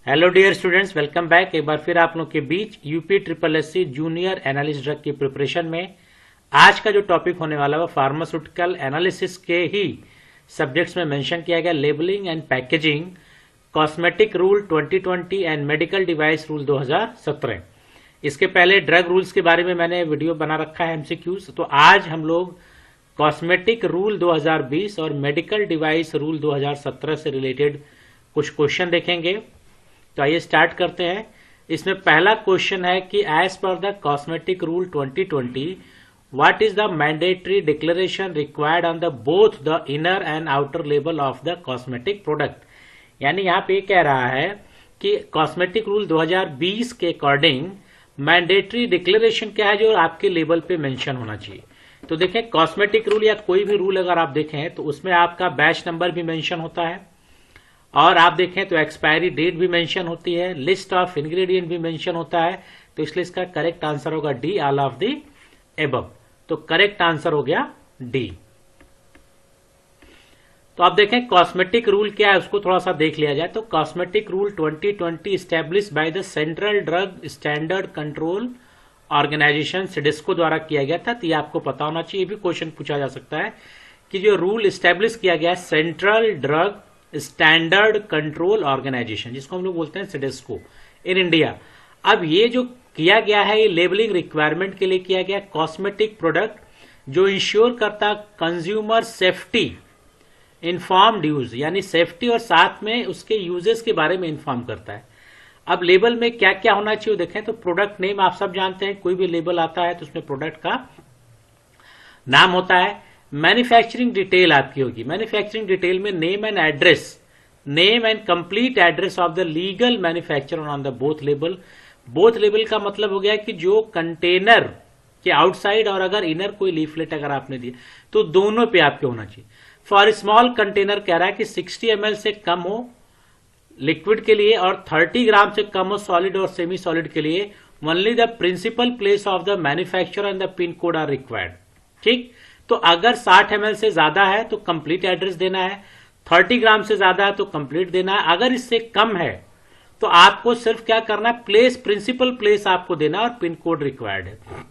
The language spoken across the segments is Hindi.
Hello dear students, welcome back. एक बार फिर आप लोग के बीच UP triple S C junior analyst drug की प्रिपरेशन में आज का जो टॉपिक होने वाला है वो फार्मास्यूटिकल एनालिसिस के ही सब्जेक्ट्स में मेंशन किया गया, labelling and packaging, cosmetic rule 2020 and medical device rule 2017। इसके पहले ड्रग रूल्स के बारे में मैंने वीडियो बना रखा है एमसीक्यूज। तो आज हम लोग कॉस्मेटिक रूल 2020 और मेडिकल डिवाइस रूल 2017 से रिलेटेड कुछ क्वेश्चन देखेंगे। तो आइए स्टार्ट करते हैं। इसमें पहला क्वेश्चन है कि as per the cosmetic rule 2020 what is the mandatory declaration required on the both the inner and outer label of the cosmetic product. यानी यहाँ पे कह रहा है कि कॉस्मेटिक रूल 2020 के अकॉर्डिंग मैंडेटरी डिक्लेरेशन क्या है जो आपके लेबल पे मेंशन होना चाहिए। तो देखें, कॉस्मेटिक रूल या कोई भी रूल अगर आप देखें तो उसमें आपका बैच नंबर भी मेंशन होता है और आप देखें तो एक्सपायरी डेट भी मेंशन होती है, लिस्ट ऑफ इंग्रेडिएंट भी मेंशन होता है। तो इसलिए इसका करेक्ट आंसर होगा D, all of the above. तो करेक्ट आंसर हो गया डी। तो आप देखें कॉस्मेटिक रूल क्या है उसको थोड़ा सा देख लिया जाए। तो cosmetic rule 2020 establish by the central drug standard control organisation CDSCO द्वारा किया गया था। तो ये आपको पता होना चाहिए, भी क्वेश्चन पूछा जा सकता है कि जो रूल स्टैब्लिश किया गया central drug standard control organisation, जिसको हम लोग बोलते हैं सिडेस्को इन इंडिया। अब ये जो किया गया है ये लेबलिंग रिक्वायरमेंट के लिए किया गया कॉस्मेटिक प्रोडक्ट जो इंश्योर करता कंज्यूमर सेफ्टी इन्फॉर्म्ड यूज, यानी सेफ्टी और साथ में उसके यूजेस के बारे में इन्फॉर्म करता है। अब लेबल में क्या क्या होना चाहिए देखें तो प्रोडक्ट नेम आप सब जानते हैं, कोई भी लेबल आता है तो उसमें प्रोडक्ट का नाम होता है। मैन्युफैक्चरिंग डिटेल आपकी होगी, मैन्युफैक्चरिंग डिटेल में name and address, name and complete address of the legal manufacturer on the both label. Both label का मतलब हो गया कि जो कंटेनर के आउटसाइड और अगर इनर कोई लीफलेट अगर आपने दिया तो दोनों पे आपके होना चाहिए। फॉर स्मॉल कंटेनर कह रहा है कि 60 ml से कम हो लिक्विड के लिए और 30 ग्राम से कम हो सॉलिड और सेमी सॉलिड के लिए। Only the principal place of the manufacturer and the pin code are required. ठीक, तो अगर 60 ml से ज्यादा है तो कंप्लीट एड्रेस देना है, 30 ग्राम से ज्यादा है तो कंप्लीट देना है, अगर इससे कम है तो आपको सिर्फ क्या करना है, प्लेस, प्रिंसिपल प्लेस आपको देना और पिन कोड रिक्वायर्ड है।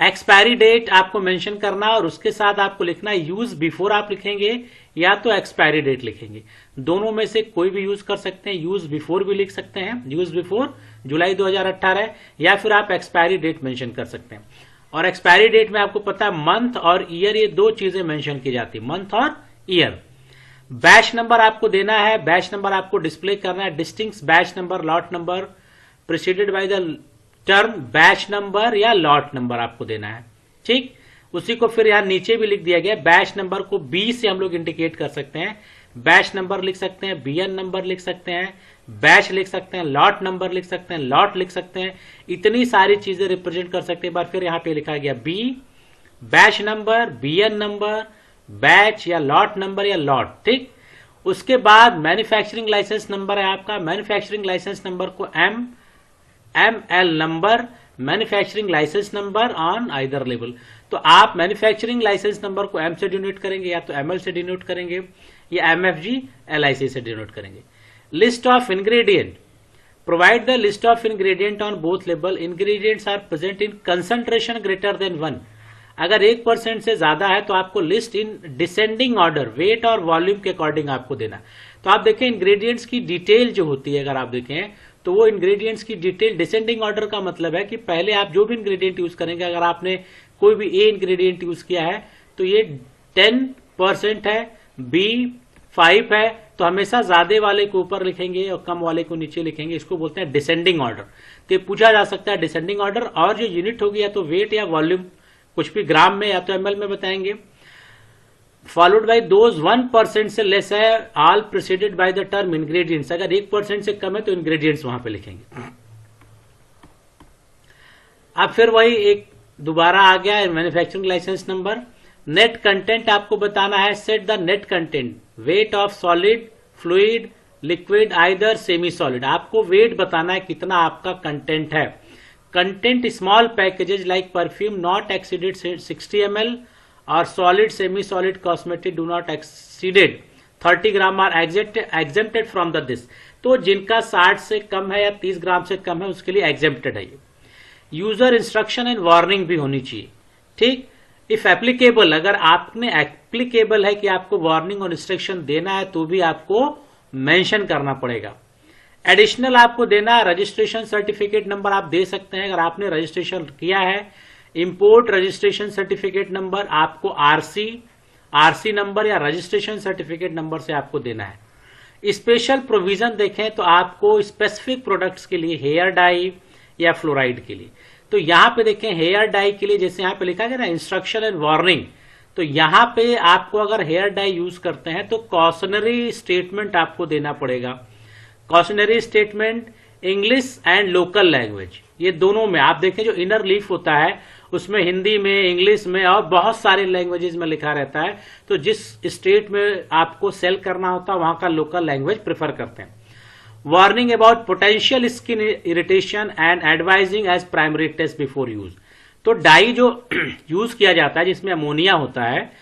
एक्सपायरी डेट आपको मेंशन करना और उसके साथ आपको लिखना यूज बिफोर आप लिखेंगे या तो एक्सपायरी डेट लिखेंगे, दोनों में से कोई भी यूज कर सकते हैं। यूज बिफोर भी लिख सकते हैं, यूज बिफोर जुलाई 2018, या फिर आप एक्सपायरी डेट मेंशन कर सकते हैं। और एक्सपायरी डेट में आपको पता है मंथ और ईयर, ये दो चीजें मेंशन की जाती है, मंथ और ईयर। बैच नंबर आपको देना है, बैच नंबर आपको डिस्प्ले करना है, distinct batch number, lot number preceded by the term batch number या लॉट नंबर आपको देना है। ठीक, उसी को फिर यहां नीचे भी लिख दिया गया, बैच नंबर को बी से हम लोग इंडिकेट कर सकते हैं, बैच नंबर लिख सकते हैं, बीएन नंबर लिख सकते हैं, बैच लिख सकते हैं, लॉट नंबर लिख सकते हैं, लॉट लिख सकते हैं, इतनी सारी चीजें रिप्रेजेंट कर सकते हैं। बार फिर यहां पे लिखा गया B, batch number, BN number, batch या लॉट नंबर या लॉट। ठीक, उसके बाद मैन्युफैक्चरिंग लाइसेंस नंबर है आपका, मैन्युफैक्चरिंग लाइसेंस नंबर को L number, manufacturing licence number on either label. तो आप मैन्युफैक्चरिंग लाइसेंस नंबर को एम से डिनोट करेंगे या तो एमएल से डिनोट करेंगे या एमएफजी एलआईसी से डिनोट करेंगे। List of ingredient, provide the list of ingredient on both label. Ingredients are present in concentration greater than 1। अगर 1% से ज्यादा है तो आपको list in descending order, weight और वॉल्यूम के अकॉर्डिंग आपको देना। तो आप देखें इंग्रेडिएंट्स की डिटेल जो होती है, अगर आप देखें तो वो इंग्रेडिएंट्स की डिटेल डिसेंडिंग ऑर्डर का मतलब है कि पहले आप जो भी इंग्रेडिएंट यूज करेंगे, अगर आपने कोई भी ए इंग्रेडिएंट यूज किया है तो ये 10% है, बी 5 है, तो हमेशा ज्यादा वाले को ऊपर लिखेंगे और कम वाले को नीचे लिखेंगे। इसको बोलते हैं डिसेंडिंग ऑर्डर। तो पूछा जा सकता है डिसेंडिंग ऑर्डर, और जो यूनिट होगी या तो वेट या वॉल्यूम, कुछ भी ग्राम में या तो एमएल में बताएंगे। फॉलोड बाय दोज 1% से लेस है, all preceded by the term ingredients. अगर 1% से कम है तो इंग्रेडिएंट्स वहां पे लिखेंगे। अब फिर वही एक दोबारा आ गया है manufacturing licence number. Net content आपको बताना है, set the net content, weight of solid, fluid, liquid, either semi solid. आपको वेट बताना है कितना आपका कंटेंट है। Content small packages like perfume not exceeded 60 ml और solid semi solid cosmetic do not exceeded 30 gram are exempted from the this. तो जिनका 60 से कम है या 30 ग्राम से कम है उसके लिए एग्जेम्प्टेड है। यूजर इंस्ट्रक्शन एंड वार्निंग भी होनी चाहिए, ठीक। इफ एप्लीकेबल, अगर आपने एप्लीकेबल है कि आपको वार्निंग और इंस्ट्रक्शन देना है तो भी आपको मेंशन करना पड़ेगा। एडिशनल आपको देना है रजिस्ट्रेशन सर्टिफिकेट नंबर, आप दे सकते हैं अगर आपने रजिस्ट्रेशन किया है। इंपोर्ट रजिस्ट्रेशन सर्टिफिकेट नंबर आपको आरसी नंबर या रजिस्ट्रेशन सर्टिफिकेट नंबर से आपको देना है। स्पेशल प्रोविजन देखें तो आपको स्पेसिफिक प्रोडक्ट्स के लिए हेयर डाई या फ्लोराइड के लिए, तो यहां पे देखें हेयर डाई के लिए जैसे यहां पे लिखा गया ना इंस्ट्रक्शन एंड वार्निंग, तो यहां पे आपको अगर हेयर डाई यूज करते हैं तो कॉशनरी स्टेटमेंट आपको देना पड़ेगा। Cautionary statement English and local language, ये दोनों में आप देखें जो इनर लीफ होता है उसमें हिंदी में, इंग्लिश में और बहुत सारे लैंग्वेजेस में लिखा रहता है। तो जिस स्टेट में आपको सेल करना होता है वहां का लोकल लैंग्वेज प्रेफर करते हैं। Warning about potential skin irritation and advising as primary test before use. तो डाई जो यूज किया जाता है जिसमें अमोनिया होता है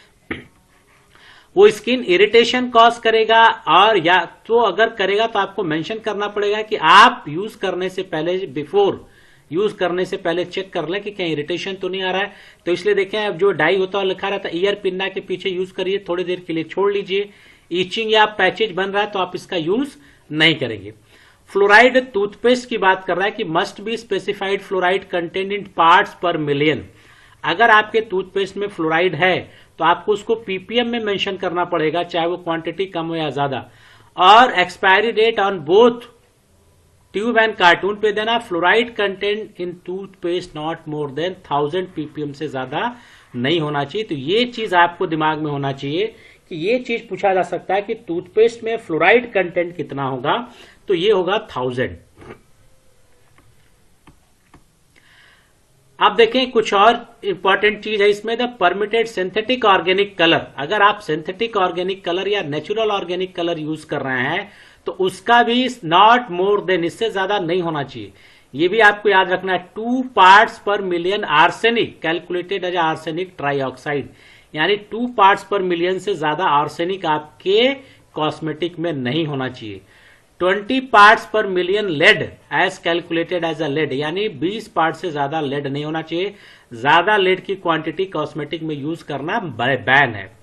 वो स्किन इरिटेशन कॉज करेगा, और या तो अगर करेगा तो आपको मेंशन करना पड़ेगा कि आप यूज करने से पहले, बिफोर यूज करने से पहले चेक कर लें कि कहीं इरिटेशन तो नहीं आ रहा है। तो इसलिए देखें अब जो डाई होता है लिखा रहता है ईयर पिन्ना के पीछे यूज करिए, थोड़ी देर के लिए छोड़ लीजिए। ईचिंग या पैचेज बन रहा है तो आप इसका यूज नहीं करेंगे। फ्लोराइड टूथपेस्ट की बात कर रहा है कि must be specified fluoride content in parts per million. अगर आपके टूथपेस्ट में फ्लोराइड है तो आपको उसको पीपीएम में मेंशन करना पड़ेगा, चाहे वो क्वांटिटी कम हो या ज्यादा। और expiry date on both tube and carton पे देना। Fluoride content in toothpaste not more than 1000 PPM से ज्यादा नहीं होना चाहिए। तो ये चीज आपको दिमाग में होना चाहिए कि ये चीज पूछा जा सकता है कि टूथपेस्ट में फ्लोराइड कंटेंट कितना होगा, तो ये होगा 1000। आप देखें कुछ और इंपॉर्टेंट चीज है इसमें, the permitted synthetic organic colour. अगर आप सिंथेटिक ऑर्गेनिक कलर या नेचुरल ऑर्गेनिक कलर यूज कर रहे हैं तो उसका भी नॉट मोर देन, इससे ज्यादा नहीं होना चाहिए। ये भी आपको याद रखना है। 2 parts per million arsenic calculated as arsenic trioxide, यानी 2 पार्ट्स पर मिलियन से ज्यादा आर्सेनिक आपके कॉस्मेटिक में नहीं होना चाहिए। 20 parts per million lead as calculated as a lead, यानी 20 पार्ट से ज्यादा लेड नहीं होना चाहिए। ज्यादा लेड की क्वांटिटी कॉस्मेटिक में यूज करना बैन है।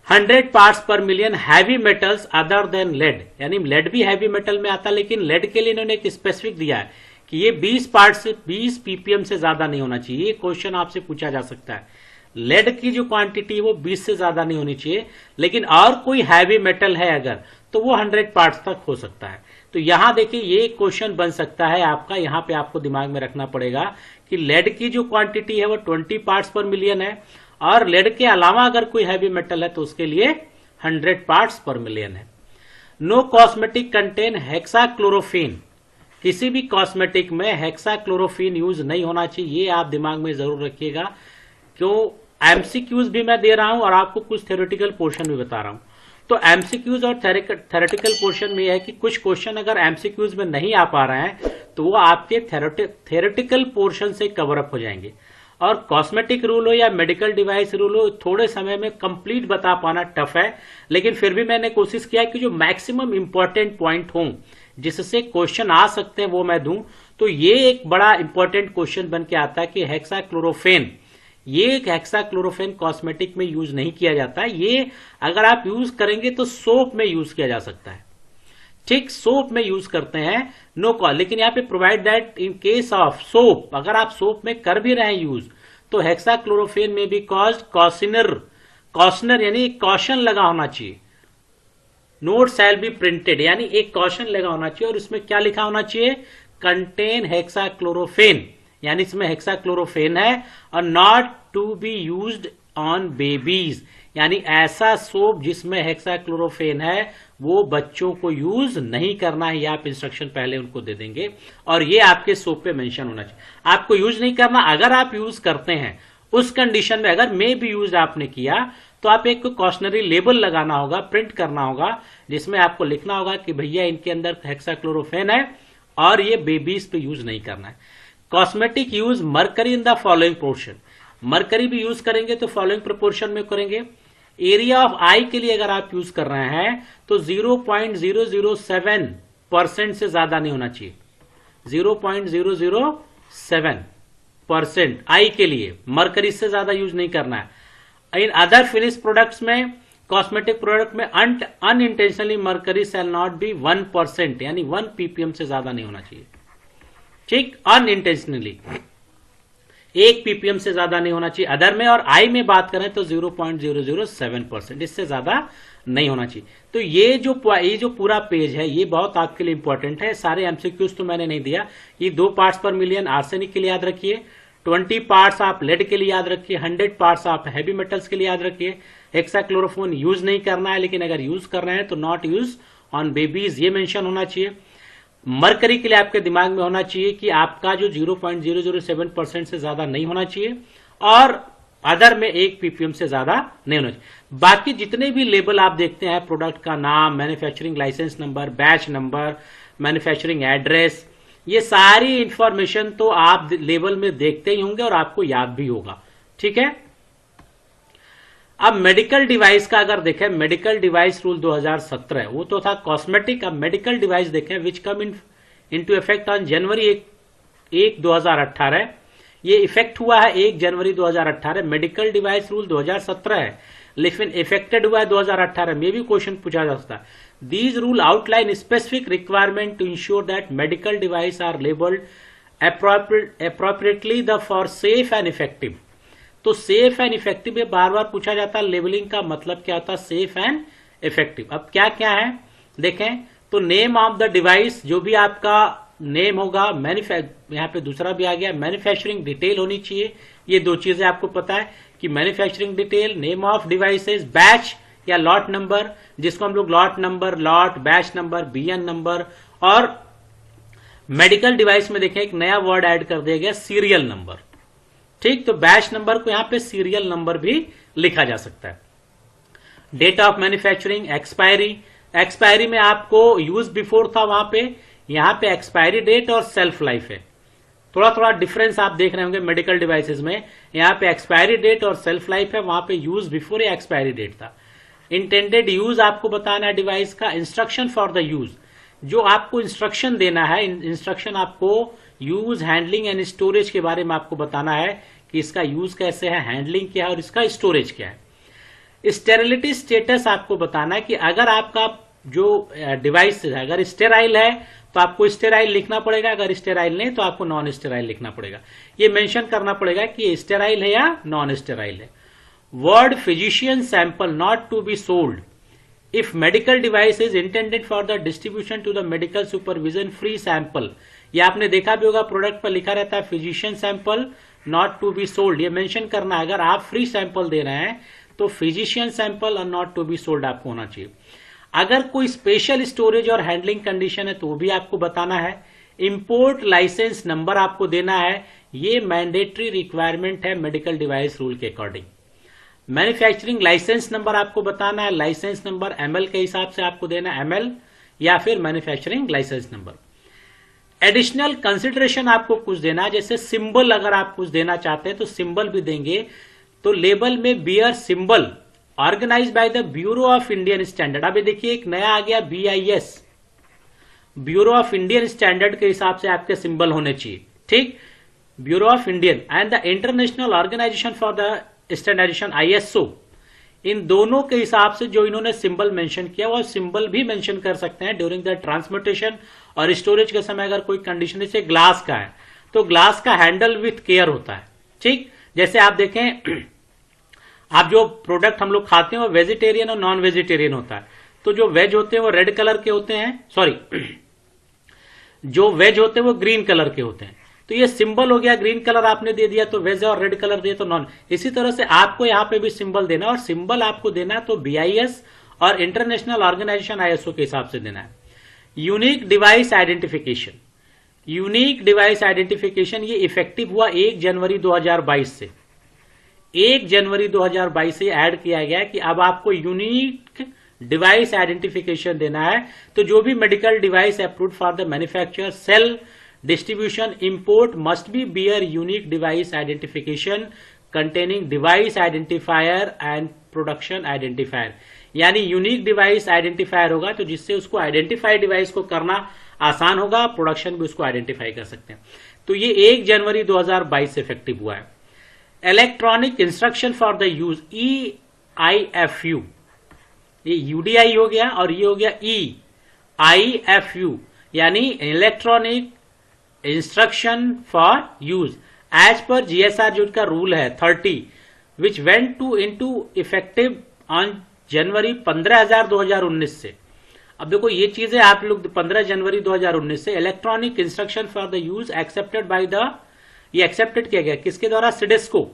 100 parts per million heavy metals other than lead, यानी लेड भी हैवी मेटल में आता है लेकिन लेड के लिए इन्होंने एक स्पेसिफिक दिया है कि ये 20 पार्ट से 20 पीपीएम से ज्यादा नहीं होना चाहिए। ये क्वेश्चन आपसे पूछा जा सकता है। लेड की जो क्वांटिटी वो 20 से ज्यादा नहीं होनी चाहिए, लेकिन और कोई हैवी मेटल है अगर तो वो 100 पार्ट्स तक हो सकता है। तो यहां देखिए ये क्वेश्चन बन सकता है आपका, यहां पे आपको दिमाग में रखना पड़ेगा कि लेड की जो क्वांटिटी है वो 20 पार्ट्स पर मिलियन है, और लेड के अलावा अगर कोई हैवी मेटल है तो उसके लिए 100 पार्ट्स पर मिलियन है। नो कॉस्मेटिक कंटेन हेक्साक्लोरोफिन, किसी भी कॉस्मेटिक में हेक्साक्लोरोफिन यूज नहीं होना चाहिए, ये आप दिमाग में जरूर रखिएगा। क्यों, एमसीक्यूज भी मैं दे रहा हूं और आपको कुछ थ्योरेटिकल पोर्शन भी बता रहा हूं। तो एमसीक्यूज और थ्योरेटिकल पोर्शन में यह है कि कुछ क्वेश्चन अगर एमसीक्यूज में नहीं आ पा रहे हैं तो वो आपके थ्योरेटिकल पोर्शन से कवर अप हो जाएंगे। और कॉस्मेटिक रूल हो या मेडिकल डिवाइस रूल हो, थोड़े समय में कंप्लीट बता पाना टफ है, लेकिन फिर भी मैंने कोशिश किया कि जो मैक्सिमम इंपॉर्टेंट पॉइंट हों जिससे क्वेश्चन आ सकते हैं वो मैं दूं। तो ये एक बड़ा इंपॉर्टेंट क्वेश्चन बन के आता है कि हेक्साक्लोरोफेन, ये एक हेक्साक्लोरोफेन कॉस्मेटिक में यूज नहीं किया जाता है। ये अगर आप यूज करेंगे तो सोप में यूज किया जा सकता है, ठीक, सोप में यूज करते हैं नो कॉल। लेकिन यहां पे provide that in case of soap, अगर आप सोप में कर भी रहे हैं यूज तो हेक्साक्लोरोफेन में भी कॉशनर यानी एक कॉशन लगा होना चाहिए। नोट शैल बी प्रिंटेड, यानी एक कॉशन लगा होना चाहिए और इसमें क्या लिखा होना चाहिए, कंटेन हेक्साक्लोरोफेन, यानी इसमें हेक्साक्लोरोफेन है। और not to be used on babies, यानी ऐसा सोप जिसमें हेक्साक्लोरोफेन है वो बच्चों को यूज नहीं करना है, ये आप इंस्ट्रक्शन पहले उनको दे देंगे और ये आपके सोप पे मेंशन होना चाहिए। आपको यूज नहीं करना, अगर आप यूज करते हैं उस कंडीशन में, अगर मे बी यूज आपने किया तो आप एक कॉशनरी लेबल लगाना होगा, प्रिंट करना होगा, जिसमें आपको लिखना होगा कि भैया इनके अंदर हेक्साक्लोरोफेन है और ये बेबीज पे यूज नहीं करना है। Cosmetic use mercury in the following portion, mercury भी यूज करेंगे तो फॉलोइंग प्रोपोर्शन में करेंगे। एरिया ऑफ आई के लिए अगर आप यूज कर रहे हैं तो 0.007% से ज्यादा नहीं होना चाहिए। 0.007% आई के लिए, मरकरी से ज्यादा यूज नहीं करना है। इन अदर फिनिश प्रोडक्ट्स में, कॉस्मेटिक प्रोडक्ट में unintentionally mercury shall not be 1%, यानी 1 ppm से ज्यादा नहीं होना चाहिए। ठीक, अनइंटेंशनली 1 ppm से ज्यादा नहीं होना चाहिए अदर में, और आई में बात करें तो 0.007%, इससे ज्यादा नहीं होना चाहिए। तो ये जो पूरा पेज है ये बहुत आपके लिए इंपॉर्टेंट है। सारे एमसीक्यूज तो मैंने नहीं दिया। ये 2 पार्ट्स पर मिलियन आर्सेनिक के लिए याद रखिए, 20 पार्ट्स आप लेड के लिए याद रखिए, 100 पार्ट्स आप हैवी मेटल्स के लिए याद रखिए। हेक्साक्लोरोफोन यूज नहीं करना है, लेकिन अगर यूज कर रहे हैं तो नॉट यूज ऑन बेबीज, ये मेंशन होना चाहिए। मरकरी के लिए आपके दिमाग में होना चाहिए कि आपका जो 0.007% से ज्यादा नहीं होना चाहिए, और अदर में 1 ppm से ज्यादा नहीं होना चाहिए। बाकी जितने भी लेबल आप देखते हैं, प्रोडक्ट का नाम, manufacturing licence number, batch number, manufacturing address, ये सारी इंफॉर्मेशन तो आप लेबल में देखते ही होंगे और आपको याद भी होगा। ठीक है। अब मेडिकल डिवाइस का अगर देखें, मेडिकल डिवाइस रूल 2017, वो तो था कॉस्मेटिक। अब मेडिकल डिवाइस देखें, which come into effect on January 1, 2018। ये इफेक्ट हुआ है 1 जनवरी 2018। मेडिकल डिवाइस रूल 2017 है, लेकिन इफेक्टेड हुआ है 2018 में। भी क्वेश्चन पूछा जा सकता है। These rule outline specific requirement to ensure that medical device are labelled appropriately the for safe and effective. तो सेफ एंड इफेक्टिव में बार बार पूछा जाता है लेबलिंग का मतलब क्या होता है, सेफ एंड इफेक्टिव। अब क्या क्या है देखें, तो नेम ऑफ द डिवाइस, जो भी आपका नेम होगा, यहां पे दूसरा भी आ गया, मैन्युफैक्चरिंग डिटेल होनी चाहिए। ये 2 चीजें आपको पता है कि manufacturing detail, name of devices, batch या लॉट नंबर, जिसको हम लोग lot number, lot, batch number, BN number, और मेडिकल डिवाइस में देखें एक नया वर्ड ऐड कर दिया गया, सीरियल नंबर। ठीक, तो बैच नंबर को यहां पे सीरियल नंबर भी लिखा जा सकता है। डेट ऑफ मैन्युफैक्चरिंग, एक्सपायरी में आपको यूज बिफोर था, वहां पे, यहां पे एक्सपायरी डेट और सेल्फ लाइफ है। थोड़ा थोड़ा डिफरेंस आप देख रहे होंगे मेडिकल डिवाइसेस में, यहां पे एक्सपायरी डेट और सेल्फ लाइफ है, वहां पे यूज बिफोर या एक्सपायरी डेट था। इंटेंडेड यूज आपको बताना है डिवाइस का। इंस्ट्रक्शन फॉर द यूज, जो आपको इंस्ट्रक्शन देना है, इंस्ट्रक्शन आपको यूज, हैंडलिंग एंड स्टोरेज के बारे में आपको बताना है कि इसका यूज कैसे है, हैंडलिंग क्या है और इसका स्टोरेज क्या है। स्टेरिलिटी स्टेटस आपको बताना है कि अगर आपका जो डिवाइस है अगर स्टेराइल है तो आपको स्टेराइल लिखना पड़ेगा, अगर स्टेराइल नहीं तो आपको नॉन स्टेराइल लिखना पड़ेगा। ये मेंशन करना पड़ेगा कि ये स्टेराइल है या नॉन स्टेराइल है। Word physician sample not to be sold if medical device is intended for the distribution to the medical supervision free sample. ये आपने देखा भी होगा, प्रोडक्ट पर लिखा रहता है physician sample not to be sold. ये मेंशन करना है, अगर आप फ्री सैंपल दे रहे हैं तो फिजिशियन सैंपल और नॉट टू बी सोल्ड आपको होना चाहिए। अगर कोई स्पेशल स्टोरेज और हैंडलिंग कंडीशन है तो वो भी आपको बताना है। इंपोर्ट लाइसेंस नंबर आपको देना है, ये मैंडेटरी रिक्वायरमेंट है मेडिकल डिवाइस रूल के अकॉर्डिंग। मैन्युफैक्चरिंग लाइसेंस नंबर आपको बताना है, लाइसेंस नंबर एमएल के हिसाब से आपको देना है, एमएल या फिर manufacturing licence number. Additional consideration आपको कुछ देना है, जैसे सिंबल अगर आप कुछ देना चाहते हैं तो सिंबल भी देंगे। तो लेबल में bear symbol organise by the bureau of Indian standard. अभी देखिए एक नया आ गया BIS, bureau of Indian standard के हिसाब से आपके सिंबल होने चाहिए। ठीक, bureau of Indian and the international organisation for the standardisation ISO, इन दोनों के हिसाब से जो इन्होंने सिंबल मेंशन किया वो सिंबल भी मेंशन कर सकते हैं ड्यूरिंग द ट्रांसपोर्टेशन और स्टोरेज के समय। अगर कोई कंडीशन जैसे ग्लास का है तो ग्लास का हैंडल विथ केयर होता है। ठीक, जैसे आप देखें, आप जो प्रोडक्ट हम लोग खाते हैं वो वेजिटेरियन और नॉन वेजिटेरियन होता है। तो जो वेज होते हैं वो रेड कलर के होते हैं, सॉरी जो वेज होते हैं वो ग्रीन कलर के होते हैं। तो ये सिंबल हो गया, ग्रीन कलर आपने दे दिया तो वेज है और रेड कलर दिया तो नॉन। इसी तरह से आपको यहां पे भी सिंबल देना, और सिंबल आपको देना तो BIS और इंटरनेशनल ऑर्गेनाइजेशन ISO के हिसाब से देना है। Unique device identification, unique device identification ये इफेक्टिव हुआ 1 जनवरी 2022 से। 1 जनवरी 2022 से ऐड किया गया कि अब आपको यूनिक डिवाइस आइडेंटिफिकेशन देना है। तो जो भी medical device approved for the manufacture, sale, distribution, import must be bear unique device identification containing device identifier and production identifier, यानी यूनिक डिवाइस आइडेंटिफायर होगा, तो जिससे उसको आइडेंटिफाई डिवाइस को करना आसान होगा, प्रोडक्शन भी उसको आइडेंटिफाई कर सकते हैं। तो ये 1 जनवरी 2022 से इफेक्टिव हुआ है। Electronic instruction for the use, EIFU, ये UDI हो गया और ये हो गया EIFU, यानी electronic instruction for use as per GSR जो का रूल है 30, which went to into effective on January 15/2019 से। अब देखो ये चीजें आप लोग 15 जनवरी 2019 से electronic instruction for the use accepted by the, ये एक्सेप्टेड किया गया किसके द्वारा? सिडेस्को।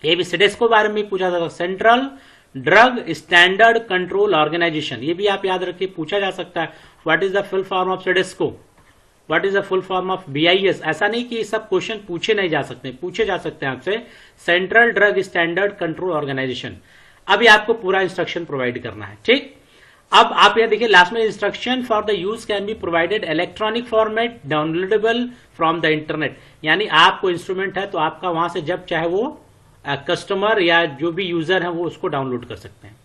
ये भी सिडेस्को बारे में पूछा था, central drug standard control organisation, ये भी आप याद रखिए, पूछा जा सकता है what is the full form of CDSCO, what is the full form of BIS। ऐसा नहीं कि सब क्वेश्चन पूछे नहीं जा सकते, पूछे जा सकते हैं आपसे, central drug standard control organisation. अभी आपको पूरा इंस्ट्रक्शन प्रोवाइड करना है, ठीक। अब आप यह देखिए लास्ट में, instruction for the use can be provided electronic format downloadable from the internet, यानी आपको इंस्ट्रूमेंट है तो आपका वहां से जब चाहे वो कस्टमर या जो भी यूजर है वो उसको डाउनलोड कर सकते हैं।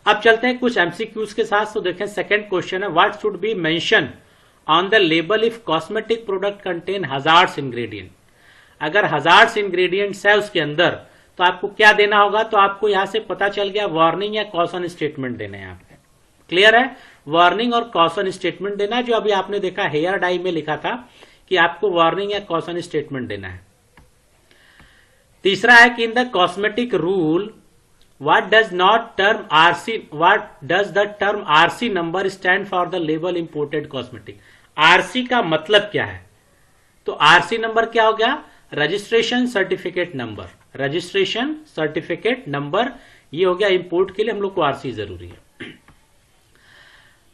अब चलते हैं कुछ MCQs के साथ। तो देखें सेकंड क्वेश्चन है, what should be mention on the label if cosmetic product contain hazards ingredient. अगर हजार्ड्स इंग्रेडिएंट्स है उसके अंदर तो आपको क्या देना होगा? तो आपको यहां से पता चल गया, वार्निंग या कॉशन स्टेटमेंट देने हैं आपको। क्लियर है? वार्निंग और कॉशन स्टेटमेंट देना है, जो अभी आपने देखा हेयर डाई में लिखा था कि आपको वार्निंग या कॉशन स्टेटमेंट देना है। तीसरा है कि इन the cosmetic rule what does the term RC number stand for the label imported cosmetic। RC का मतलब क्या है? तो RC नंबर क्या हो गया? Registration certificate number, registration certificate number, ये हो गया। इंपोर्ट के लिए हम लोग को RC जरूरी है।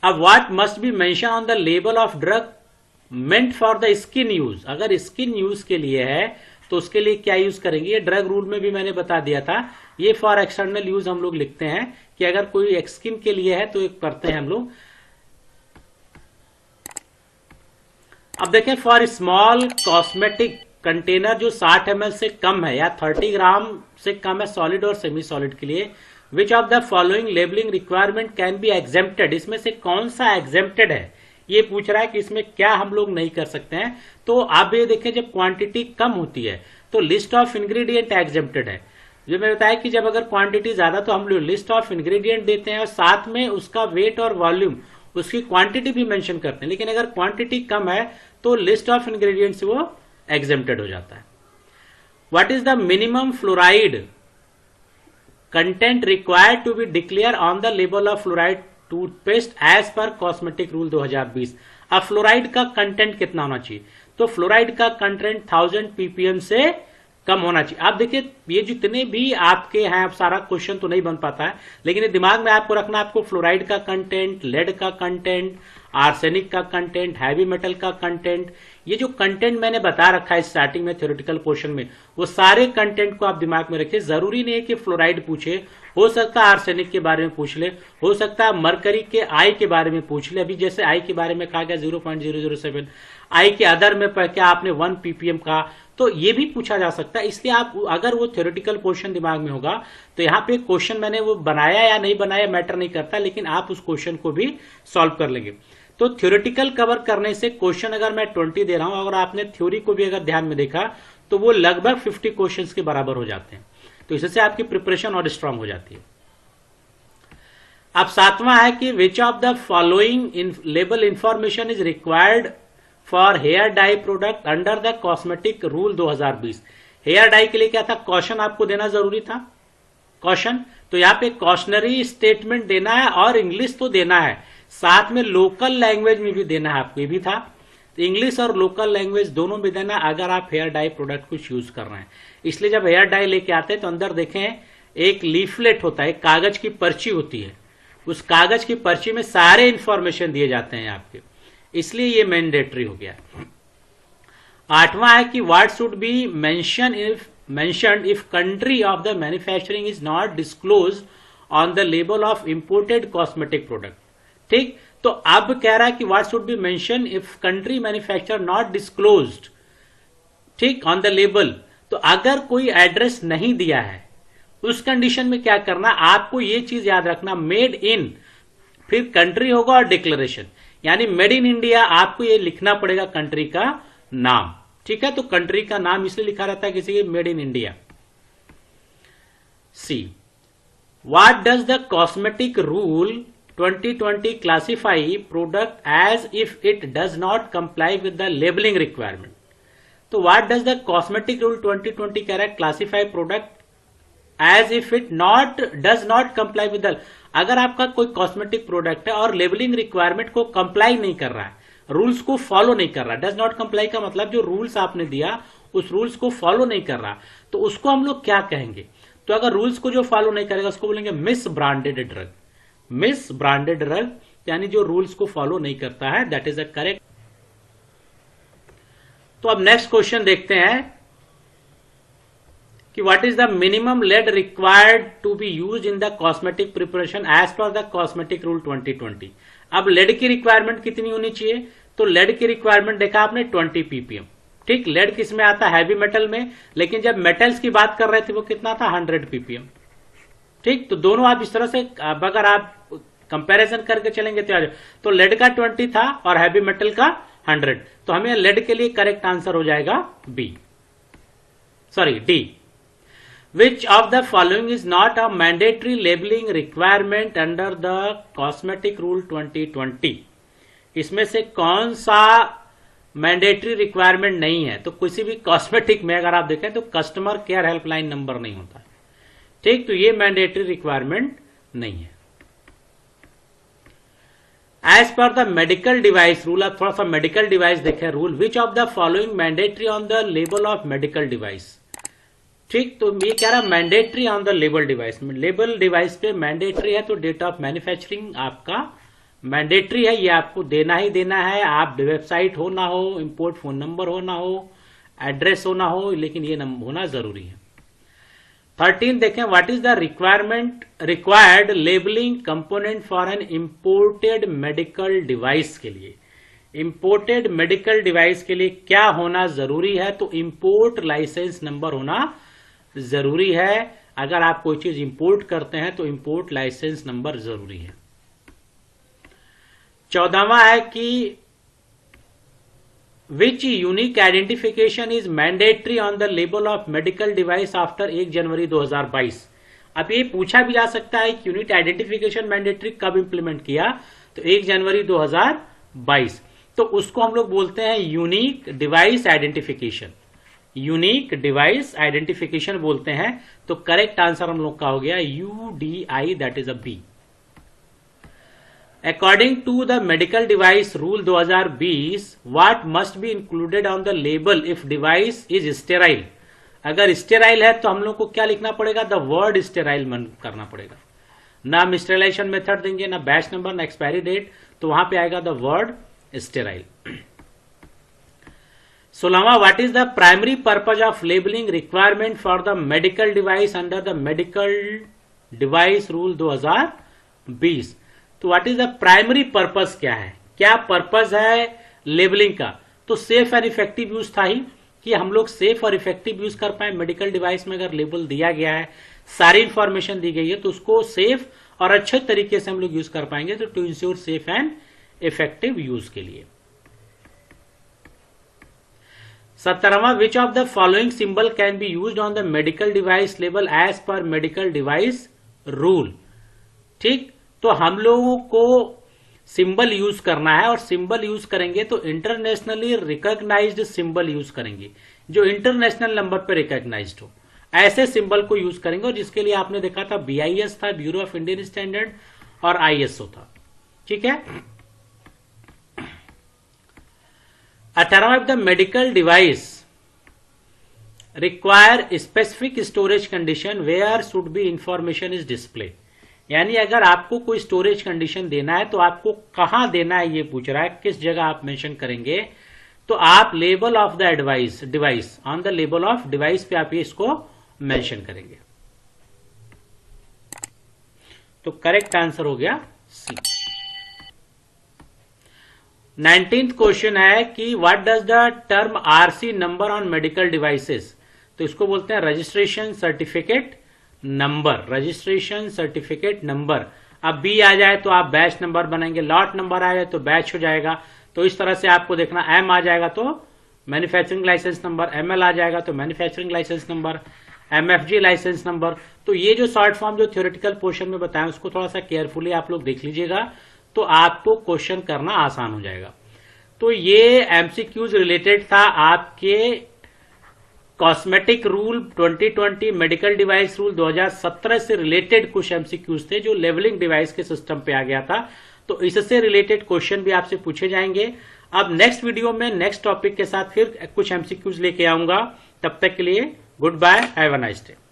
अब what must be mention on the label of drug meant for the skin use. अगर स्किन यूज के लिए है तो उसके लिए क्या यूज करेंगे? ये ड्रग रूल में भी मैंने बता दिया था। ये फॉर एक्सटर्नल यूज हम लोग लिखते हैं कि अगर कोई स्किन के लिए है तो एक करते हैं हम लोग। अब देखें, फॉर स्मॉल कॉस्मेटिक कंटेनर जो 60 ml से कम है या 30 ग्राम से कम है सॉलिड और सेमी सॉलिड के लिए, विच of the following labelling requirement can be exempted. इसमें से कौन सा एग्जेम्प्टेड है? ये पूछ रहा है कि इसमें क्या हम लोग नहीं कर सकते हैं। तो आप ये देखें, जब क्वांटिटी कम होती है तो लिस्ट ऑफ इंग्रेडिएंट एग्जेम्प्टेड है। जो मैंने बताया कि जब अगर क्वांटिटी ज्यादा तो हम लोग लिस्ट ऑफ इंग्रेडिएंट देते हैं और साथ में उसका वेट और वॉल्यूम, उसकी क्वांटिटी भी मेंशन करते हैं। लेकिन अगर क्वांटिटी कम है तो लिस्ट ऑफ इंग्रेडिएंट्स वो एग्जेम्प्टेड हो जाता है। What is the minimum fluoride content required to be declare on the label of fluoride toothpaste as per cosmetic rule 2020। अब फ्लोराइड का कंटेंट कितना होना चाहिए? तो फ्लोराइड का कंटेंट 1000 ppm से कम होना चाहिए। आप देखिए, ये जितने भी आपके हैं, अब सारा क्वेश्चन तो नहीं बन पाता है, लेकिन ये दिमाग में आपको रखना, आपको फ्लोराइड का कंटेंट, लेड का कंटेंट, आर्सेनिक का कंटेंट, हैवी मेटल का कंटेंट, ये जो कंटेंट मैंने बता रखा है स्टार्टिंग में थ्योरेटिकल पोर्शन में, वो सारे कंटेंट को आप दिमाग में रखिए। जरूरी नहीं है कि फ्लोराइड पूछे, हो सकता है आर्सेनिक के बारे में पूछ ले, हो सकता है मरकरी के आई के बारे में पूछ ले। अभी जैसे आई के बारे में कहा गया 0.007, आई के अदर में क्या आपने 1 ppm कहा, तो ये भी पूछा जा सकता है। इसलिए आप अगर वो थ्योरेटिकल पोर्शन दिमाग में होगा तो यहाँ पे क्वेश्चन मैंने वो बनाया या नहीं बनाया मैटर नहीं करता, लेकिन आप उस क्वेश्चन को भी सॉल्व कर लेंगे। तो थ्योरेटिकल कवर करने से क्वेश्चन अगर मैं 20 दे रहा हूं, अगर आपने थ्योरी को भी अगर ध्यान में देखा तो वो लगभग 50 क्वेश्चंस के बराबर हो जाते हैं। तो इससे आपकी प्रिपरेशन और स्ट्रांग हो जाती है। अब 7वां है कि which of the following label information is required for hair dye product under the cosmetic rule 2020। Hair dye के लिए क्या था? कॉशन आपको देना जरूरी था, कॉशन। तो यहाँ पे कॉशनरी स्टेटमेंट देना है और इंग्लिश तो देना है, साथ में लोकल लैंग्वेज में भी देना है आपको, ये भी था। तो इंग्लिश और लोकल लैंग्वेज दोनों में देना अगर आप हेयर डाई प्रोडक्ट कुछ यूज कर रहे हैं। इसलिए जब हेयर डाई लेके आते हैं तो अंदर देखें एक लीफलेट होता है, कागज की पर्ची होती है, उस कागज की पर्ची में सारे इंफॉर्मेशन दिए जाते हैं आपके, इसलिए ये मैंडेटरी हो गया। 8वां है कि what should be mentioned if country of the manufacturing is not disclosed on the label of imported cosmetic product। ठीक, तो अब कह रहा है कि what should be mention if country manufacture not disclosed, ठीक, ऑन द लेबल। तो अगर कोई एड्रेस नहीं दिया है उस कंडीशन में क्या करना, आपको ये चीज याद रखना, मेड इन, फिर कंट्री होगा और डिक्लेरेशन, यानी मेड इन इंडिया आपको ये लिखना पड़ेगा कंट्री का नाम। ठीक है, तो कंट्री का नाम इसलिए लिखा रहता है किसी के, made in India. See, what does the cosmetic rule 2020 classify product as if it does not comply with the labelling requirement. तो what does the cosmetic rule 2020 कह रहा है, classify product as if it does not comply with the, अगर आपका कोई कॉस्मेटिक प्रोडक्ट है और लेबलिंग रिक्वायरमेंट को कंप्लाई नहीं कर रहा है, रूल्स को फॉलो नहीं कर रहा, डज नॉट कंप्लाई का मतलब जो रूल्स आपने दिया उस रूल्स को फॉलो नहीं कर रहा, तो उसको हम लोग क्या कहेंगे, तो अगर रूल्स को जो फॉलो नहीं करेगा उसको बोलेंगे miss branded drug. Miss branded drug यानी जो रूल्स को फॉलो नहीं करता है, दैट इज अ करेक्ट। तो अब नेक्स्ट क्वेश्चन देखते हैं कि what is the minimum lead required to be used in the cosmetic preparation as per the cosmetic rule 2020। अब लेड की रिक्वायरमेंट कितनी होनी चाहिए, तो लेड की रिक्वायरमेंट देखा आपने 20 ppm। ठीक, लेड किस में आता है, हैवी मेटल में, लेकिन जब मेटल्स की बात कर रहे थे वो कितना था, 100 ppm। ठीक, तो दोनों आप इस तरह से अगर आप कंपैरिजन करके चलेंगे तो लेड का 20 था और हैवी मेटल का 100, तो हमें लेड के लिए करेक्ट आंसर हो जाएगा D. Which of the following is not a mandatory labeling requirement under the cosmetic rule 2020? इसमें से कौन सा मैंडेटरी रिक्वायरमेंट नहीं है, तो किसी भी कॉस्मेटिक में अगर आप देखें तो कस्टमर केयर हेल्पलाइन नंबर नहीं होता है। ठीक, तो ये मैंडेटरी रिक्वायरमेंट नहीं है। As per the medical device rule, अब थोड़ा सा मेडिकल डिवाइस देखें rule, which of the following mandatory on the label of medical device. ठीक, तो ये कह रहा mandatory on the label device, label device पे मैंडेटरी है, तो डेट ऑफ मैन्युफैक्चरिंग आपका मैंडेटरी है, ये आपको देना ही देना है, आप वेबसाइट हो ना हो, इंपोर्ट फोन नंबर हो ना हो, एड्रेस हो ना हो, लेकिन ये होना जरूरी है। 13 देखें, what is the required labelling component for an imported medical device के लिए। इंपोर्टेड मेडिकल डिवाइस के लिए क्या होना जरूरी है, तो इंपोर्ट लाइसेंस नंबर होना जरूरी है। अगर आप कोई चीज इंपोर्ट करते हैं तो इंपोर्ट लाइसेंस नंबर जरूरी है। 14वां है कि which unique identification is mandatory on the label of medical device after 1 January 2022। अब ये पूछा भी जा सकता है कि यूनिक आइडेंटिफिकेशन मैंडेटरी कब इंप्लीमेंट किया, तो 1 जनवरी 2022, तो उसको हम लोग बोलते हैं unique device identification. Unique device identification बोलते हैं, तो करेक्ट आंसर हम लोग का हो गया UDI, that is a B. According to the medical device rule 2020, what must be included on the label if device is sterile. अगर स्टेराइल है तो हम लोग को क्या लिखना पड़ेगा, द वर्ड स्टेराइल करना पड़ेगा। ना हम स्टेराइलेशन मेथड देंगे, ना बैच नंबर, ना एक्सपायरी डेट, तो वहां पे आएगा द वर्ड स्टेराइल। 16वां, what is the primary purpose of labelling requirement for the medical device under the medical device rule 2020। तो what is the primary purpose, क्या है, क्या पर्पज है लेबलिंग का, तो सेफ एंड इफेक्टिव यूज था ही, कि हम लोग सेफ और इफेक्टिव यूज कर पाए। मेडिकल डिवाइस में अगर लेबल दिया गया है, सारी इंफॉर्मेशन दी गई है, तो उसको सेफ और अच्छे तरीके से हम लोग यूज कर पाएंगे, तो to ensure safe and effective use के लिए। 17वां, which of the following symbol can be used on the medical device label as per medical device rule. ठीक, तो हम लोगों को सिंबल यूज करना है, और सिंबल यूज करेंगे तो इंटरनेशनली रिकॉग्नाइज्ड सिंबल यूज करेंगे, जो इंटरनेशनल नंबर पर रिकॉग्नाइज्ड हो, ऐसे सिंबल को यूज करेंगे। और जिसके लिए आपने देखा था BIS था, ब्यूरो ऑफ इंडियन स्टैंडर्ड, और ISO था। ठीक है। 18वां, the medical device require specific storage condition where should be information is display. यानी अगर आपको कोई स्टोरेज कंडीशन देना है तो आपको कहां देना है, ये पूछ रहा है, किस जगह आप मेंशन करेंगे, तो आप label of the device on the label of device पे आप ये इसको मेंशन करेंगे। तो करेक्ट आंसर हो गया सी। 19th क्वेश्चन है कि what does the term RC number on medical devices, तो इसको बोलते हैं registration certificate number, registration certificate number. अब बी आ जाए तो आप बैच नंबर बनाएंगे, लॉट नंबर आ जाए तो बैच हो जाएगा। तो इस तरह से आपको देखना, एम आ जाएगा तो मैन्युफैक्चरिंग लाइसेंस नंबर, एमएल आ जाएगा तो manufacturing licence number, MFG licence number. तो ये जो शॉर्ट फॉर्म जो थ्योरेटिकल पोर्शन में बताया उसको थोड़ा सा केयरफुली आप लोग देख लीजिएगा, तो आपको क्वेश्चन करना आसान हो जाएगा। तो ये एमसीक्यूज रिलेटेड था आपके cosmetic rule 2020, medical device rule 2017 से रिलेटेड कुछ एमसीक्यूज थे जो लेवलिंग डिवाइस के सिस्टम पे आ गया था। तो इससे रिलेटेड क्वेश्चन भी आपसे पूछे जाएंगे। अब नेक्स्ट वीडियो में नेक्स्ट टॉपिक के साथ फिर कुछ एमसीक्यूज लेके आऊंगा। तब तक के लिए goodbye, have a nice day.